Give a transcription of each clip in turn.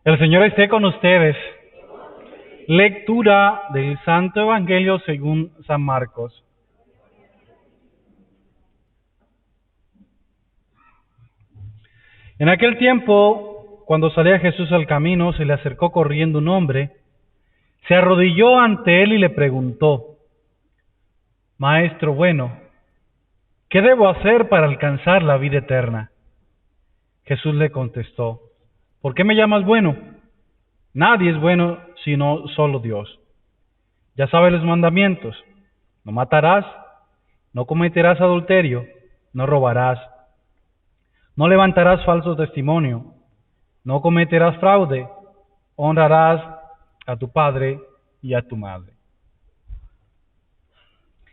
El Señor esté con ustedes. Lectura del Santo Evangelio según San Marcos. En aquel tiempo, cuando salía Jesús al camino, se le acercó corriendo un hombre, se arrodilló ante él y le preguntó: Maestro bueno, ¿qué debo hacer para alcanzar la vida eterna? Jesús le contestó: ¿por qué me llamas bueno? Nadie es bueno sino solo Dios. Ya sabes los mandamientos: no matarás, no cometerás adulterio, no robarás, no levantarás falso testimonio, no cometerás fraude, honrarás a tu padre y a tu madre.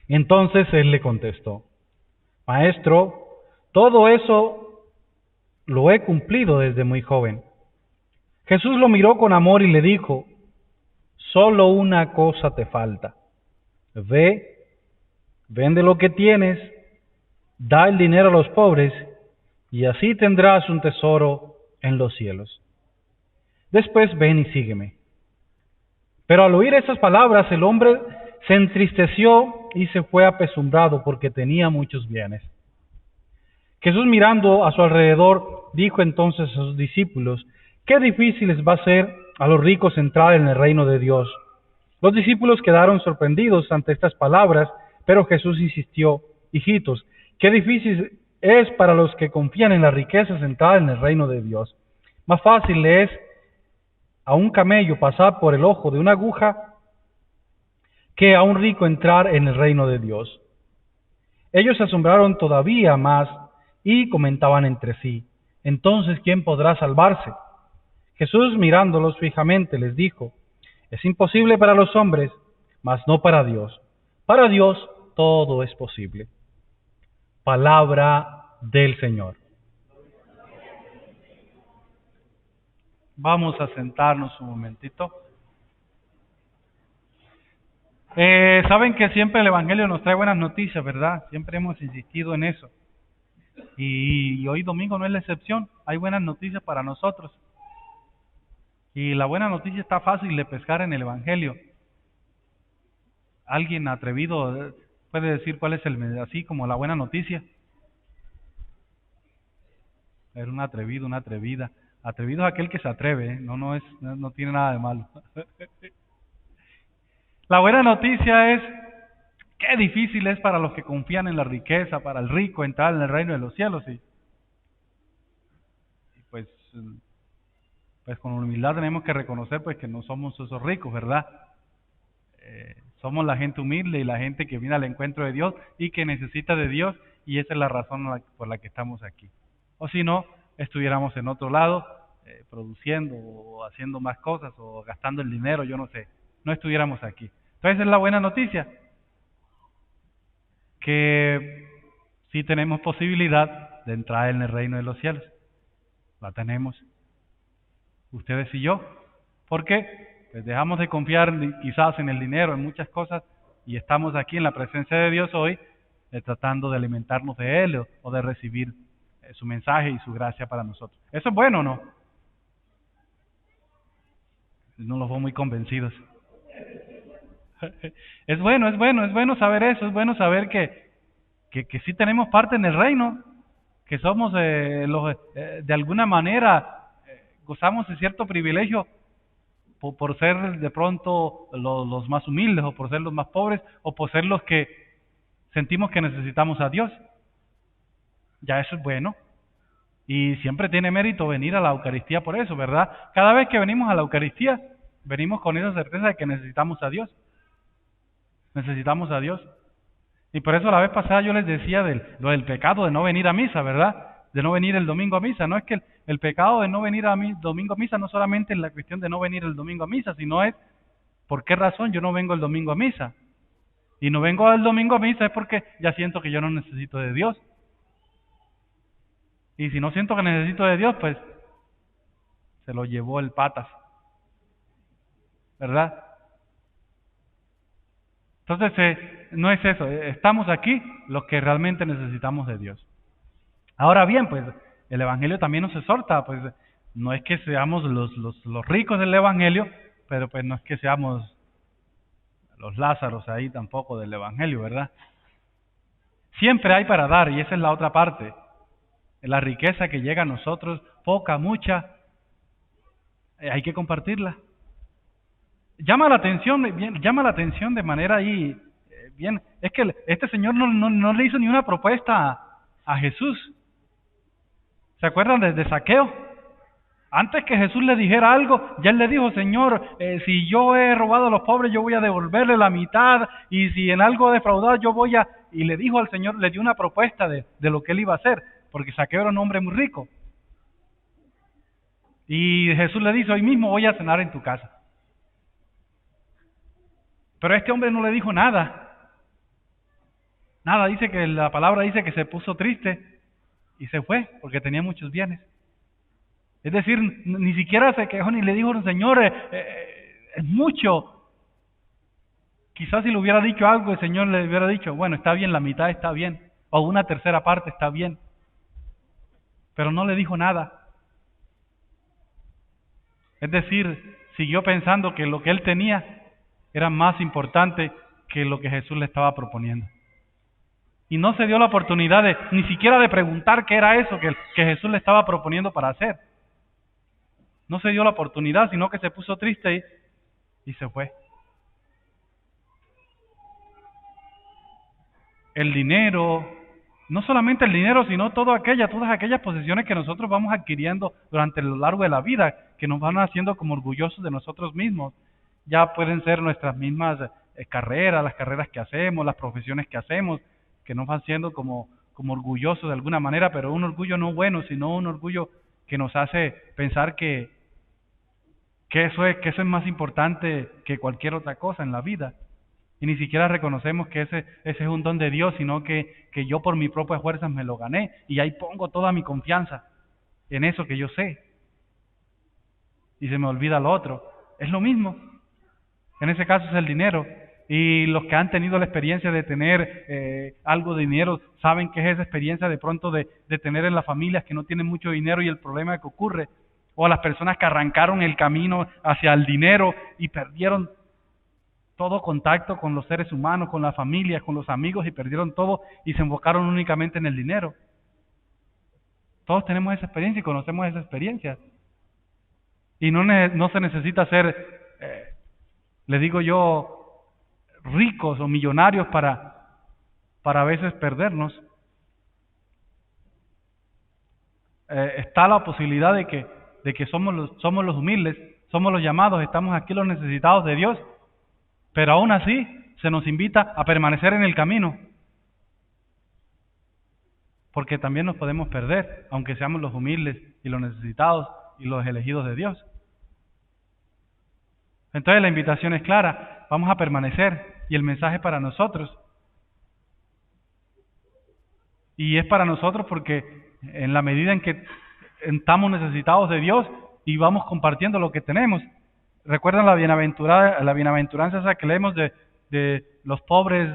Entonces él le contestó: Maestro, todo eso lo he cumplido desde muy joven. Jesús lo miró con amor y le dijo: solo una cosa te falta. Ve, vende lo que tienes, da el dinero a los pobres, y así tendrás un tesoro en los cielos. Después ven y sígueme. Pero al oír esas palabras, el hombre se entristeció y se fue apesumbrado porque tenía muchos bienes. Jesús, mirando a su alrededor, dijo entonces a sus discípulos: qué difícil les va a ser a los ricos entrar en el reino de Dios. Los discípulos quedaron sorprendidos ante estas palabras, pero Jesús insistió: hijitos, qué difícil es para los que confían en las riquezas entrar en el reino de Dios. Más fácil le es a un camello pasar por el ojo de una aguja que a un rico entrar en el reino de Dios. Ellos se asombraron todavía más y comentaban entre sí: entonces, ¿quién podrá salvarse? Jesús, mirándolos fijamente, les dijo: es imposible para los hombres, mas no para Dios. Para Dios todo es posible. Palabra del Señor. Vamos a sentarnos un momentito. Saben que siempre el Evangelio nos trae buenas noticias, ¿verdad? Siempre hemos insistido en eso. Y hoy domingo no es la excepción. Hay buenas noticias para nosotros. Y la buena noticia está fácil de pescar en el Evangelio. ¿Alguien atrevido puede decir cuál es así como la buena noticia? Era un atrevido, una atrevida. Atrevido es aquel que se atreve, ¿eh? No tiene nada de malo. La buena noticia es: qué difícil es para los que confían en la riqueza, para el rico entrar en el reino de los cielos. Y pues con humildad tenemos que reconocer pues que no somos esos ricos, ¿verdad? Somos la gente humilde y la gente que viene al encuentro de Dios y que necesita de Dios, y esa es la razón por la que estamos aquí. O si no, estuviéramos en otro lado, produciendo o haciendo más cosas o gastando el dinero, yo no sé, no estuviéramos aquí. Entonces es la buena noticia, que sí tenemos posibilidad de entrar en el reino de los cielos. La tenemos, ustedes y yo. ¿Por qué? Pues dejamos de confiar quizás en el dinero, en muchas cosas, y estamos aquí en la presencia de Dios hoy, tratando de alimentarnos de Él o de recibir su mensaje y su gracia para nosotros. ¿Eso es bueno o no? No los veo muy convencidos. Es bueno saber eso, es bueno saber que sí tenemos parte en el reino, que somos de alguna manera gozamos de cierto privilegio por ser de pronto los más humildes, o por ser los más pobres, o por ser los que sentimos que necesitamos a Dios. Ya eso es bueno. Y siempre tiene mérito venir a la Eucaristía por eso, ¿verdad? Cada vez que venimos a la Eucaristía, venimos con esa certeza de que necesitamos a Dios. Necesitamos a Dios. Y por eso la vez pasada yo les decía lo del pecado de no venir a misa, ¿verdad? De no venir el domingo a misa. No es que el pecado de no venir domingo a misa no solamente es la cuestión de no venir el domingo a misa, sino es ¿por qué razón yo no vengo el domingo a misa? Y no vengo el domingo a misa es porque ya siento que yo no necesito de Dios. Y si no siento que necesito de Dios, pues se lo llevó el patas, ¿verdad? Entonces, no es eso, estamos aquí los que realmente necesitamos de Dios. Ahora bien, pues el Evangelio también nos exhorta, pues No es que seamos los ricos del Evangelio, pero pues no es que seamos los Lázaros ahí tampoco del Evangelio, ¿verdad? Siempre hay para dar, y esa es la otra parte. La riqueza que llega a nosotros, poca, mucha, hay que compartirla. Llama la atención, bien, llama la atención de manera ahí, bien, es que este señor no le hizo ni una propuesta a Jesús. ¿Se acuerdan de Zaqueo? Antes que Jesús le dijera algo, ya él le dijo, Señor, si yo he robado a los pobres, yo voy a devolverle la mitad, y si en algo he defraudado, yo voy a... Y le dijo al Señor, le dio una propuesta de lo que él iba a hacer, porque Zaqueo era un hombre muy rico. Y Jesús le dice, hoy mismo voy a cenar en tu casa. Pero este hombre no le dijo nada. Nada, dice que la palabra dice que se puso triste y se fue, porque tenía muchos bienes. Es decir, ni siquiera se quejó ni le dijo, Señor, es mucho. Quizás si le hubiera dicho algo, el Señor le hubiera dicho, bueno, está bien, la mitad está bien, o una tercera parte está bien. Pero no le dijo nada. Es decir, siguió pensando que lo que él tenía era más importante que lo que Jesús le estaba proponiendo. Y no se dio la oportunidad ni siquiera de preguntar qué era eso que Jesús le estaba proponiendo para hacer. No se dio la oportunidad, sino que se puso triste y se fue. El dinero, no solamente el dinero, sino todas aquellas posesiones que nosotros vamos adquiriendo durante lo largo de la vida, que nos van haciendo como orgullosos de nosotros mismos. Ya pueden ser nuestras mismas carreras, las carreras que hacemos, las profesiones que hacemos, que nos van siendo como orgullosos de alguna manera, pero un orgullo no bueno, sino un orgullo que nos hace pensar que eso es más importante que cualquier otra cosa en la vida. Y ni siquiera reconocemos que ese es un don de Dios, sino que yo por mis propias fuerzas me lo gané. Y ahí pongo toda mi confianza en eso que yo sé. Y se me olvida lo otro. Es lo mismo. En ese caso es el dinero. Y los que han tenido la experiencia de tener algo de dinero, saben que es esa experiencia de pronto de tener en las familias que no tienen mucho dinero y el problema que ocurre. O a las personas que arrancaron el camino hacia el dinero y perdieron todo contacto con los seres humanos, con la familia, con los amigos y perdieron todo y se enfocaron únicamente en el dinero. Todos tenemos esa experiencia y conocemos esa experiencia. Y no se necesita ser, le digo yo, ricos o millonarios para a veces perdernos. Está la posibilidad de que somos los humildes, somos los llamados, estamos aquí los necesitados de Dios. Pero aún así se nos invita a permanecer en el camino, porque también nos podemos perder, aunque seamos los humildes y los necesitados y los elegidos de Dios. Entonces la invitación es clara, vamos a permanecer y el mensaje es para nosotros. Y es para nosotros porque en la medida en que estamos necesitados de Dios y vamos compartiendo lo que tenemos. ¿Recuerdan la bienaventuranza esa que leemos de los pobres?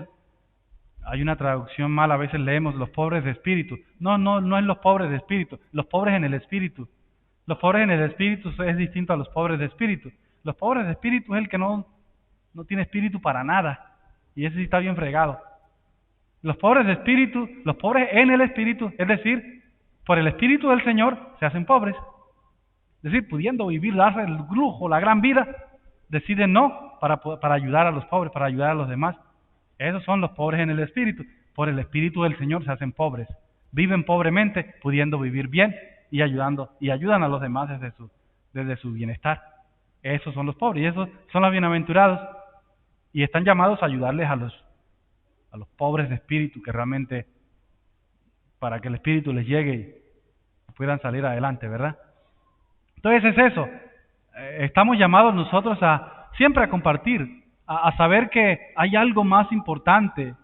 Hay una traducción mal, a veces leemos los pobres de espíritu. No es los pobres de espíritu, los pobres en el espíritu. Los pobres en el espíritu es distinto a los pobres de espíritu. Los pobres de espíritu es el que no tiene espíritu para nada. Y ese sí está bien fregado. Los pobres de espíritu, los pobres en el espíritu, es decir, por el espíritu del Señor se hacen pobres. Es decir, pudiendo vivir, darse el lujo, la gran vida, deciden no para ayudar a los pobres, para ayudar a los demás. Esos son los pobres en el espíritu. Por el espíritu del Señor se hacen pobres. Viven pobremente, pudiendo vivir bien y ayudan a los demás desde su bienestar. Esos son los pobres y esos son los bienaventurados. Y están llamados a ayudarles a los pobres de espíritu, que realmente para que el espíritu les llegue y puedan salir adelante, ¿verdad? Entonces es eso, estamos llamados nosotros siempre a compartir, a saber que hay algo más importante,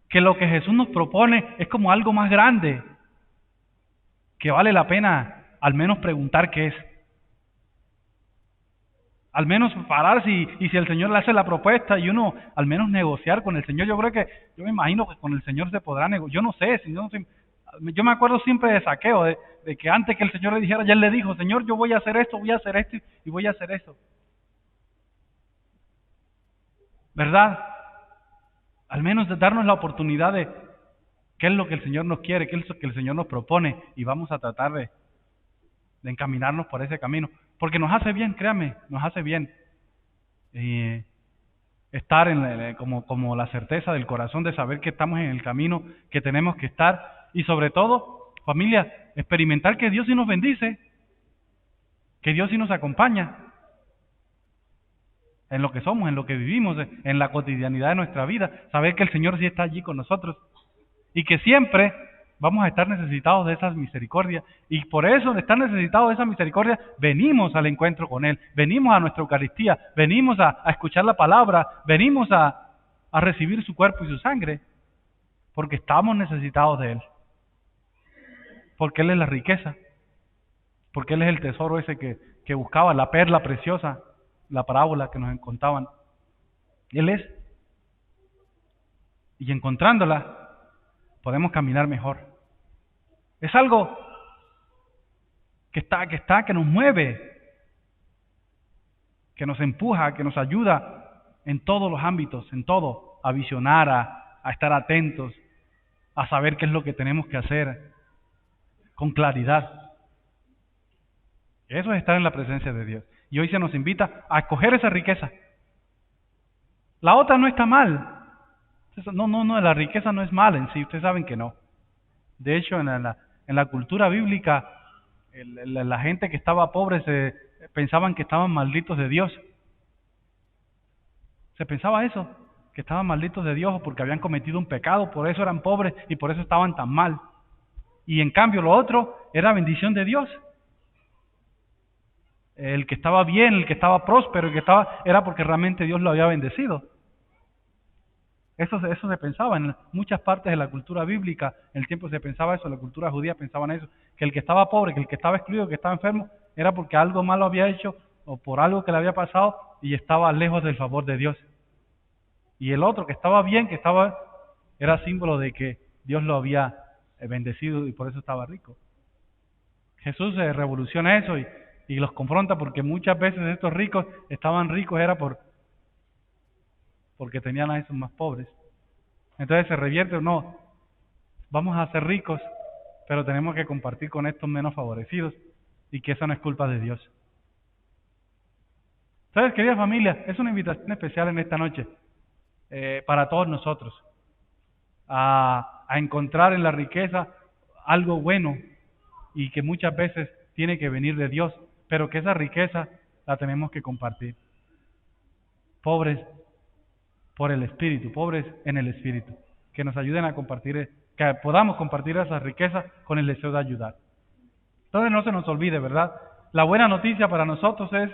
que lo que Jesús nos propone es como algo más grande, que vale la pena al menos preguntar qué es. Al menos pararse y si el Señor le hace la propuesta y uno al menos negociar con el Señor. Yo me imagino que con el Señor se podrá negociar. Yo no sé, Yo me acuerdo siempre de Zaqueo, de que antes que el Señor le dijera, ya él le dijo, Señor, yo voy a hacer esto y voy a hacer esto. ¿Verdad? Al menos de darnos la oportunidad de qué es lo que el Señor nos quiere, qué es lo que el Señor nos propone, y vamos a tratar de encaminarnos por ese camino. Porque nos hace bien, créame, nos hace bien. Y estar como la certeza del corazón de saber que estamos en el camino que tenemos que estar. Y sobre todo, familia, experimentar que Dios sí nos bendice, que Dios sí nos acompaña en lo que somos, en lo que vivimos, en la cotidianidad de nuestra vida. Saber que el Señor sí está allí con nosotros y que siempre vamos a estar necesitados de esas misericordias. Y por eso, de estar necesitados de esa misericordia, venimos al encuentro con Él, venimos a nuestra Eucaristía, venimos a escuchar la palabra, venimos a recibir su cuerpo y su sangre, porque estamos necesitados de Él, porque Él es la riqueza, porque Él es el tesoro ese que buscaba, la perla preciosa, la parábola que nos contaban. Él es. Y encontrándola, podemos caminar mejor. Es algo que nos mueve, que nos empuja, que nos ayuda en todos los ámbitos, en todo, a visionar, a estar atentos, a saber qué es lo que tenemos que hacer con claridad. Eso es estar en la presencia de Dios. Y hoy se nos invita a escoger esa riqueza. La otra no está mal. No, la riqueza no es mala en sí, ustedes saben que no. De hecho, en la cultura bíblica, la gente que estaba pobre pensaban que estaban malditos de Dios. Se pensaba eso, que estaban malditos de Dios porque habían cometido un pecado, por eso eran pobres y por eso estaban tan mal. Y en cambio lo otro era bendición de Dios. El que estaba bien, el que estaba próspero, era porque realmente Dios lo había bendecido. Eso se pensaba en muchas partes de la cultura bíblica, en el tiempo se pensaba eso, la cultura judía pensaban eso, que el que estaba pobre, que el que estaba excluido, que estaba enfermo, era porque algo malo había hecho o por algo que le había pasado y estaba lejos del favor de Dios. Y el otro que estaba bien, era símbolo de que Dios lo había bendecido y por eso estaba rico. Jesús revoluciona eso y los confronta porque muchas veces estos ricos estaban ricos era porque tenían a esos más pobres. Entonces se revierte, no, vamos a ser ricos, pero tenemos que compartir con estos menos favorecidos y que eso no es culpa de Dios. Entonces, querida familia, es una invitación especial en esta noche para todos nosotros a encontrar en la riqueza algo bueno y que muchas veces tiene que venir de Dios, pero que esa riqueza la tenemos que compartir. Pobres por el Espíritu, pobres en el Espíritu, que nos ayuden a compartir, que podamos compartir esa riqueza con el deseo de ayudar. Entonces no se nos olvide, ¿verdad? La buena noticia para nosotros es,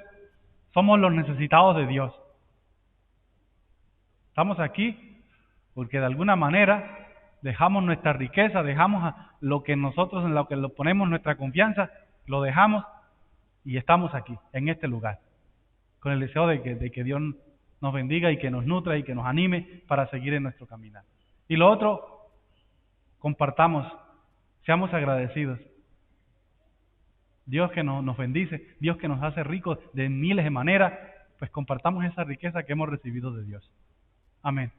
somos los necesitados de Dios. Estamos aquí porque de alguna manera dejamos nuestra riqueza, dejamos lo que nosotros, en lo que lo ponemos nuestra confianza, lo dejamos y estamos aquí, en este lugar, con el deseo de que Dios nos bendiga y que nos nutra y que nos anime para seguir en nuestro caminar. Y lo otro, compartamos, seamos agradecidos. Dios que nos bendice, Dios que nos hace ricos de miles de maneras, pues compartamos esa riqueza que hemos recibido de Dios. Amén.